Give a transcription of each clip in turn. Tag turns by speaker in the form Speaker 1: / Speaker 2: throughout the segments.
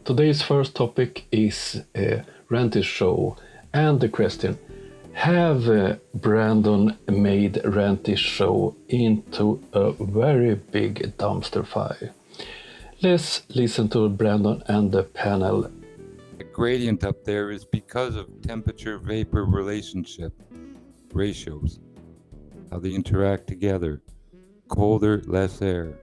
Speaker 1: Today's first topic is Ranty's show, and the question: have Brandon made Ranty's show into a very big dumpster fire? Let's listen to Brandon and the panel.
Speaker 2: The gradient up there is because of temperature-vapor relationship ratios, how they interact together. Colder, less air.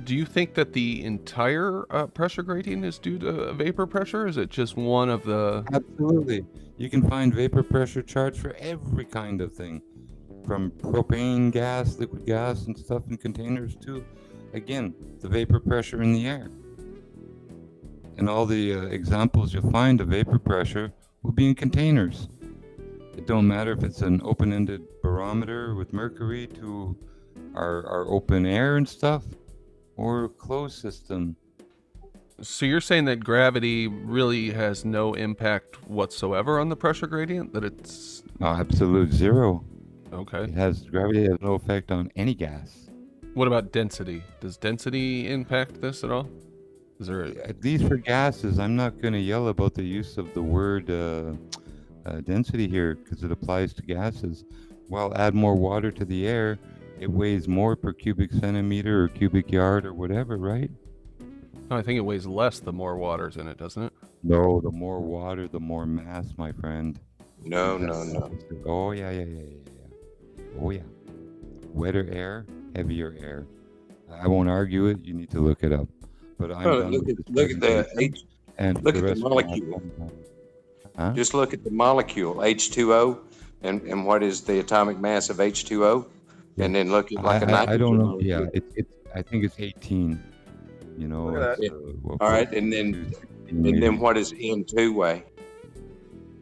Speaker 3: Do you think that the entire pressure gradient is due to vapor pressure? Is it just one of the...
Speaker 2: Absolutely. You can find vapor pressure charts for every kind of thing, from propane gas, liquid gas, and stuff in containers to, again, the vapor pressure in the air. And all the examples you'll find of vapor pressure will be in containers. It don't matter if it's an open-ended barometer with mercury to our open air and stuff, or closed system.
Speaker 3: So you're saying that gravity really has no impact whatsoever on the pressure gradient? That it's...
Speaker 2: Absolute zero.
Speaker 3: Okay.
Speaker 2: Gravity has no effect on any gas.
Speaker 3: What about density? Does density impact this at all? Is there
Speaker 2: At least for gases, I'm not going to yell about the use of the word density here because it applies to gases. Well, add more water to the air, it weighs more per cubic centimeter or cubic yard or whatever, right?
Speaker 3: No, I think it weighs less the more water's in it, doesn't it?
Speaker 2: No, the more water, the more mass, my friend.
Speaker 4: No.
Speaker 2: Oh, yeah. Oh, yeah. Wetter air, heavier air. I won't argue it. You need to look it up. But I'm done
Speaker 4: Look
Speaker 2: with
Speaker 4: at
Speaker 2: this
Speaker 4: the
Speaker 2: presentation, and
Speaker 4: look
Speaker 2: the
Speaker 4: at the
Speaker 2: rest of
Speaker 4: molecule.
Speaker 2: Huh?
Speaker 4: Just look at the molecule H2O and what is the atomic mass of H2O, and then look at like a nitrogen
Speaker 2: I don't know.
Speaker 4: molecule.
Speaker 2: Yeah, I think it's 18. You know.
Speaker 5: Look at that.
Speaker 4: Yeah. All right, and then what is N2 weigh?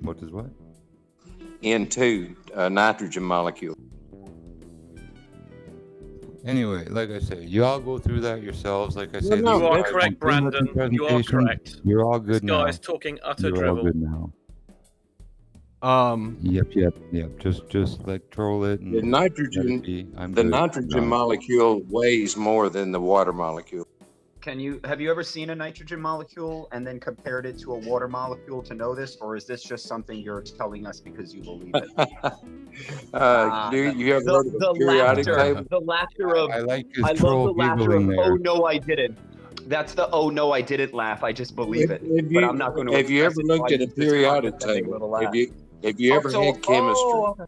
Speaker 2: What is what?
Speaker 4: N2, nitrogen molecule.
Speaker 2: Anyway, like I say, you all go through that yourselves. Like I said,
Speaker 4: no,
Speaker 5: You are
Speaker 4: that's
Speaker 5: correct, Brandon. You are correct.
Speaker 2: You're all
Speaker 5: This
Speaker 2: good now.
Speaker 5: guy is talking utter
Speaker 2: You're all
Speaker 5: drivel.
Speaker 2: good now. Yep. Just like troll it. And
Speaker 4: The
Speaker 2: let
Speaker 4: nitrogen,
Speaker 2: it be. I'm
Speaker 4: the
Speaker 2: good.
Speaker 4: nitrogen
Speaker 2: No.
Speaker 4: molecule weighs more than the water molecule.
Speaker 6: Have you ever seen a nitrogen molecule and then compared it to a water molecule to know this, or is this just something you're telling us because you believe it?
Speaker 4: Do you ever heard of the periodic table?
Speaker 6: The laughter of
Speaker 2: I like his
Speaker 6: I love
Speaker 2: troll
Speaker 6: the laughter
Speaker 2: giggling
Speaker 6: of
Speaker 2: there.
Speaker 6: "Oh no, I didn't." That's the "Oh no, I didn't" laugh. I just believe it,
Speaker 4: Have
Speaker 6: but I'm not going to.
Speaker 4: Have you ever
Speaker 6: express it,
Speaker 4: looked
Speaker 6: so I
Speaker 4: at a
Speaker 6: use this
Speaker 4: periodic
Speaker 6: condescending
Speaker 4: table?
Speaker 6: little laugh.
Speaker 4: Have you ever had chemistry?
Speaker 6: Okay.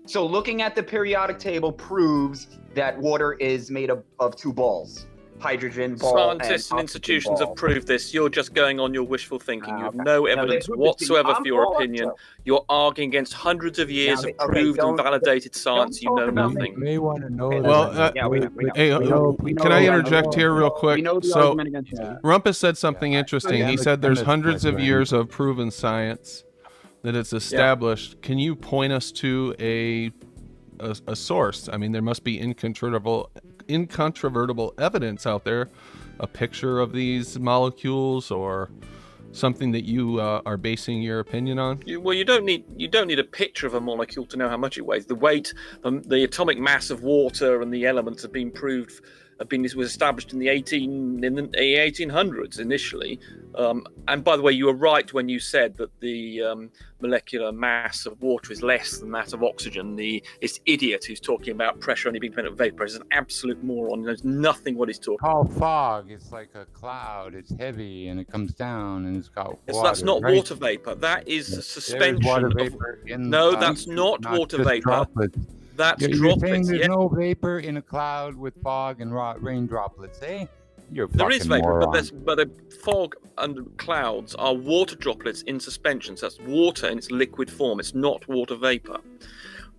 Speaker 6: So looking at the periodic table proves that water is made of two balls. Hydrogen ball.
Speaker 5: Scientists and
Speaker 6: oxygen
Speaker 5: institutions
Speaker 6: ball.
Speaker 5: have proved this. You're just going on your wishful thinking. You have
Speaker 6: Okay.
Speaker 5: no
Speaker 6: Now,
Speaker 5: evidence
Speaker 6: they-
Speaker 5: whatsoever
Speaker 6: I'm
Speaker 5: for your
Speaker 6: all
Speaker 5: opinion.
Speaker 6: up.
Speaker 5: You're arguing against hundreds of years
Speaker 6: Now,
Speaker 5: of
Speaker 6: okay,
Speaker 5: proved and
Speaker 6: don't-
Speaker 5: validated science. You
Speaker 6: talk
Speaker 5: know
Speaker 6: about
Speaker 5: nothing.
Speaker 2: You may want to know
Speaker 6: Okay,
Speaker 2: that.
Speaker 3: Well,
Speaker 6: yeah, we know.
Speaker 3: Hey,
Speaker 6: We know
Speaker 3: can I
Speaker 6: the
Speaker 3: interject
Speaker 6: argument.
Speaker 3: here real quick?
Speaker 6: We know the
Speaker 3: So
Speaker 6: argument against you.
Speaker 3: Rumpus said something
Speaker 2: Yeah,
Speaker 3: interesting.
Speaker 2: I
Speaker 3: He
Speaker 2: am a
Speaker 3: said there's
Speaker 2: chemist, my
Speaker 3: hundreds of
Speaker 2: friend.
Speaker 3: years of proven science that it's established. Can you point us to a source? I mean, there must be incontrovertible evidence out there, a picture of these molecules or something that you are basing your opinion on.
Speaker 5: Well, you don't need a picture of a molecule to know how much it weighs. The weight, the atomic mass of water and the elements have been proved. It was established in the 1800s initially. And by the way, you were right when you said that the molecular mass of water is less than that of oxygen. This idiot who's talking about pressure only being dependent on vapor is an absolute moron. He knows nothing what he's talking about.
Speaker 2: Called fog. It's like a cloud. It's heavy and it comes down and it's got water.
Speaker 5: So that's not
Speaker 2: right?
Speaker 5: water vapor. That is a
Speaker 2: There's
Speaker 5: suspension
Speaker 2: water
Speaker 5: of...
Speaker 2: vapor in
Speaker 5: No,
Speaker 2: the
Speaker 5: that's
Speaker 2: cloud,
Speaker 5: not water
Speaker 2: just
Speaker 5: vapor.
Speaker 2: Droplets.
Speaker 5: That's
Speaker 2: You're saying
Speaker 5: droplets.
Speaker 2: there's
Speaker 5: Yeah.
Speaker 2: no vapor in a cloud with fog and rain droplets, eh? You're
Speaker 5: There is
Speaker 2: fucking
Speaker 5: vapor,
Speaker 2: moron.
Speaker 5: but the fog and clouds are water droplets in suspension. So that's water in its liquid form. It's not water vapor.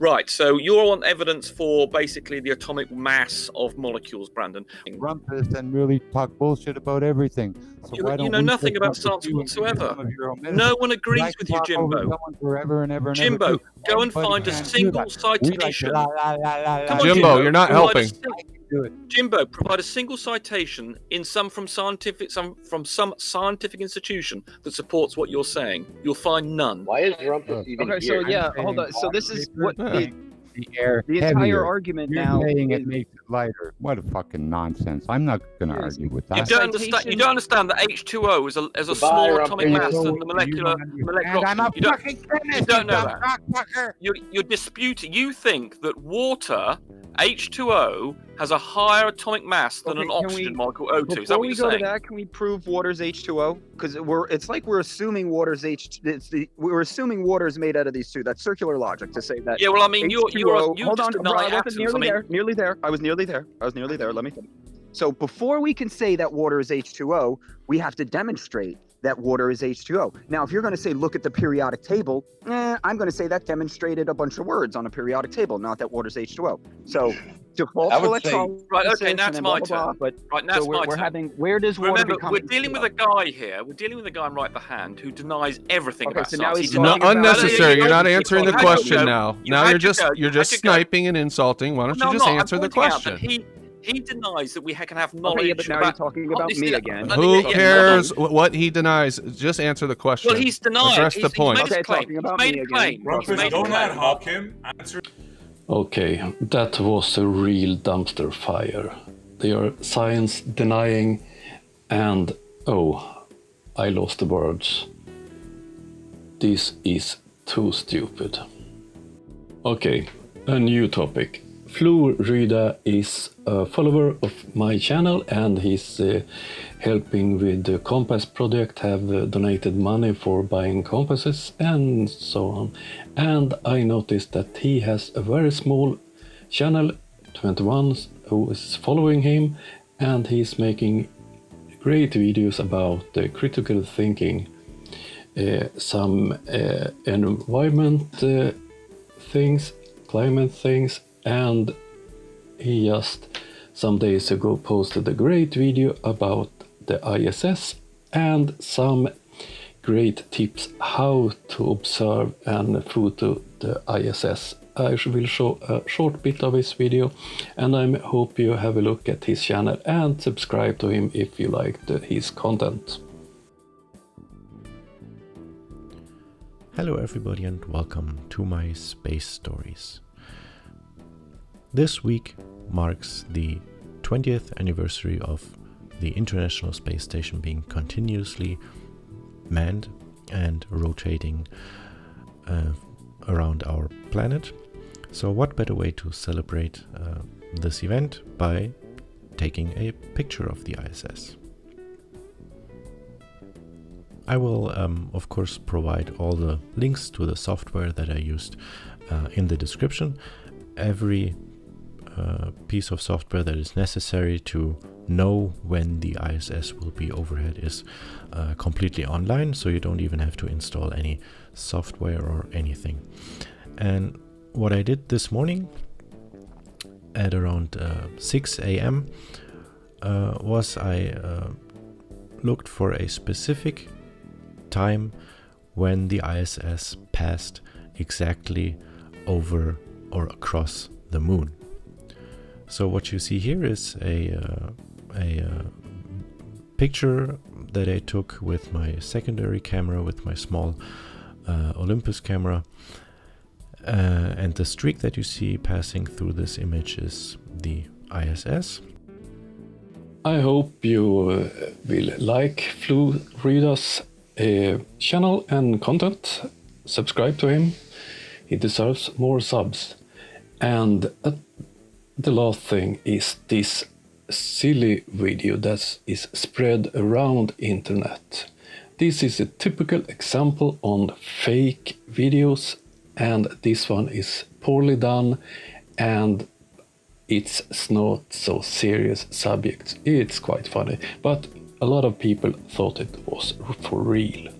Speaker 5: Right, so you're on evidence for basically the atomic mass of molecules, Brandon.
Speaker 2: Rumpus and really talk bullshit about everything. So
Speaker 5: You-
Speaker 2: why
Speaker 5: you
Speaker 2: don't
Speaker 5: know
Speaker 2: we
Speaker 5: nothing
Speaker 2: just
Speaker 5: about
Speaker 2: talk
Speaker 5: science
Speaker 2: to you and give you
Speaker 5: whatsoever.
Speaker 2: some of your own
Speaker 5: No
Speaker 2: medicine?
Speaker 5: one agrees
Speaker 2: I can
Speaker 5: with you,
Speaker 2: talk over
Speaker 5: Jimbo.
Speaker 2: someone forever and ever and ever
Speaker 5: Jimbo,
Speaker 2: too.
Speaker 5: go and
Speaker 2: Everybody
Speaker 5: find a
Speaker 2: can't do
Speaker 5: single
Speaker 2: that. We like to
Speaker 5: citation.
Speaker 2: la, la, la, la,
Speaker 5: Come
Speaker 2: la.
Speaker 5: on,
Speaker 3: Jimbo, you're not
Speaker 5: provide a
Speaker 3: helping.
Speaker 5: sing-
Speaker 2: I can do it.
Speaker 5: Jimbo, provide a single citation from some scientific institution that supports what you're saying. You'll find none.
Speaker 7: Why is Rumpus even
Speaker 6: Okay, so
Speaker 7: here?
Speaker 6: yeah,
Speaker 2: I'm
Speaker 6: hold on.
Speaker 2: saying
Speaker 6: So this is
Speaker 2: water
Speaker 6: what
Speaker 2: vapor. the air
Speaker 6: The
Speaker 2: heavier.
Speaker 6: entire argument
Speaker 2: You're
Speaker 6: now
Speaker 2: saying it
Speaker 6: is-
Speaker 2: makes it lighter. What a fucking nonsense. I'm not going to argue with
Speaker 5: You
Speaker 2: that.
Speaker 5: don't understand. You don't understand that H2O is a
Speaker 7: Goodbye,
Speaker 5: smaller atomic
Speaker 7: Rumpy.
Speaker 5: mass
Speaker 2: So
Speaker 5: than the molecular molecular
Speaker 2: I'm a
Speaker 5: oxygen.
Speaker 2: fucking chemist,
Speaker 5: you don't know
Speaker 2: dumb
Speaker 5: that.
Speaker 2: cockfucker.
Speaker 5: You're disputing. You think that water, H2O, has a higher atomic mass than an
Speaker 6: Okay, can
Speaker 5: oxygen
Speaker 6: we-
Speaker 5: molecule O2. Is that
Speaker 6: Before
Speaker 5: what
Speaker 6: we
Speaker 5: you're
Speaker 6: go to
Speaker 5: saying?
Speaker 6: that, can we prove water's H2O? Because it's like we're assuming water's we're assuming water's made out of these two. That's circular logic to say that.
Speaker 5: Yeah, well, I mean, you
Speaker 6: H2O
Speaker 5: just
Speaker 6: hold on, bro,
Speaker 5: deny
Speaker 6: I wasn't
Speaker 5: atoms.
Speaker 6: nearly
Speaker 5: I mean,
Speaker 6: there. Nearly there. I was nearly there. Let me finish. So before we can say that water is H2O, we have to demonstrate that water is H2O. Now, if you're going to say, look at the periodic table, I'm going to say that demonstrated a bunch of words on a periodic table, not that water's H2O. So default
Speaker 7: I
Speaker 6: to
Speaker 7: would say-
Speaker 6: electrolysis.
Speaker 5: Right, okay, now
Speaker 6: and
Speaker 5: it's
Speaker 6: then
Speaker 5: my
Speaker 6: blah, blah, blah,
Speaker 5: turn.
Speaker 6: But
Speaker 5: right, now
Speaker 6: so
Speaker 5: it's my
Speaker 6: we're
Speaker 5: turn.
Speaker 6: having, where does water
Speaker 5: Remember,
Speaker 6: become
Speaker 5: we're dealing with
Speaker 6: H2O?
Speaker 5: a guy here. We're dealing with a guy right behind who denies everything
Speaker 6: Okay,
Speaker 5: about
Speaker 6: so now
Speaker 5: science.
Speaker 6: he's
Speaker 5: He
Speaker 3: No,
Speaker 6: talking
Speaker 5: denies-
Speaker 6: about-
Speaker 3: unnecessary. You're not
Speaker 6: You
Speaker 3: answering the
Speaker 6: had your
Speaker 3: question
Speaker 6: go.
Speaker 3: now.
Speaker 5: You
Speaker 3: Now
Speaker 5: had
Speaker 3: you're
Speaker 5: your
Speaker 3: just
Speaker 5: go.
Speaker 3: you're
Speaker 5: You had
Speaker 3: just
Speaker 5: your go.
Speaker 3: sniping and insulting. Why don't
Speaker 5: No,
Speaker 3: you
Speaker 5: I'm
Speaker 3: just
Speaker 5: not.
Speaker 3: answer
Speaker 5: I'm
Speaker 3: the
Speaker 5: pointing out that
Speaker 3: question?
Speaker 5: he denies that we can have knowledge
Speaker 6: Okay, yeah, but now you're
Speaker 5: about...
Speaker 6: talking
Speaker 5: Oh,
Speaker 6: about
Speaker 5: this
Speaker 6: me
Speaker 5: is-
Speaker 6: again.
Speaker 5: no,
Speaker 3: Who
Speaker 5: yeah,
Speaker 3: cares
Speaker 5: hold
Speaker 3: what he denies? Just answer the question.
Speaker 5: on. Well, he's denied.
Speaker 3: Address the
Speaker 5: He's
Speaker 3: point.
Speaker 5: made his
Speaker 6: Okay,
Speaker 5: claim.
Speaker 6: talking about
Speaker 5: He's made
Speaker 6: me
Speaker 5: a
Speaker 6: again.
Speaker 5: claim. He's
Speaker 6: Rumpus,
Speaker 5: made a
Speaker 7: Go
Speaker 5: claim.
Speaker 7: ahead, hawk him. Answer.
Speaker 1: Okay, that was a real dumpster fire. They are science denying, and oh, I lost the words. This is too stupid. Okay, a new topic. Flo Ryda is a follower of my channel, and he's helping with the compass project, have donated money for buying compasses and so on. And I noticed that he has a very small channel, 21, who is following him, and he's making great videos about critical thinking, some environment things, climate things, and he just some days ago posted a great video about the ISS and some great tips how to observe and photo the ISS. I will show a short bit of his video, and I hope you have a look at his channel and subscribe to him if you liked his content.
Speaker 8: Hello everybody and welcome to my space stories. This week marks the 20th anniversary of the International Space Station being continuously manned and rotating around our planet. So what better way to celebrate this event by taking a picture of the ISS. I will of course provide all the links to the software that I used in the description. Every piece of software that is necessary to know when the ISS will be overhead is completely online, so you don't even have to install any software or anything. And what I did this morning at around 6 a.m. Was I looked for a specific time when the ISS passed exactly over or across the moon. So what you see here is a picture that I took with my secondary camera, with my small Olympus camera, and the streak that you see passing through this image is the ISS.
Speaker 1: I hope you will like Flo Ryda's channel and content. Subscribe to him. He deserves more subs. And the last thing is this silly video that is spread around internet. This is a typical example on fake videos, and this one is poorly done, and it's not so serious subject. It's quite funny, but a lot of people thought it was for real.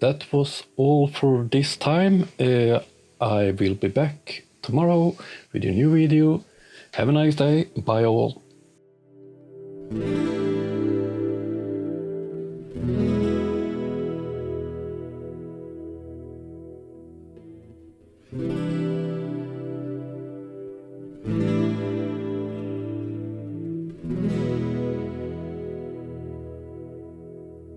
Speaker 1: That was all for this time. I will be back tomorrow with a new video. Have a nice day. Bye all.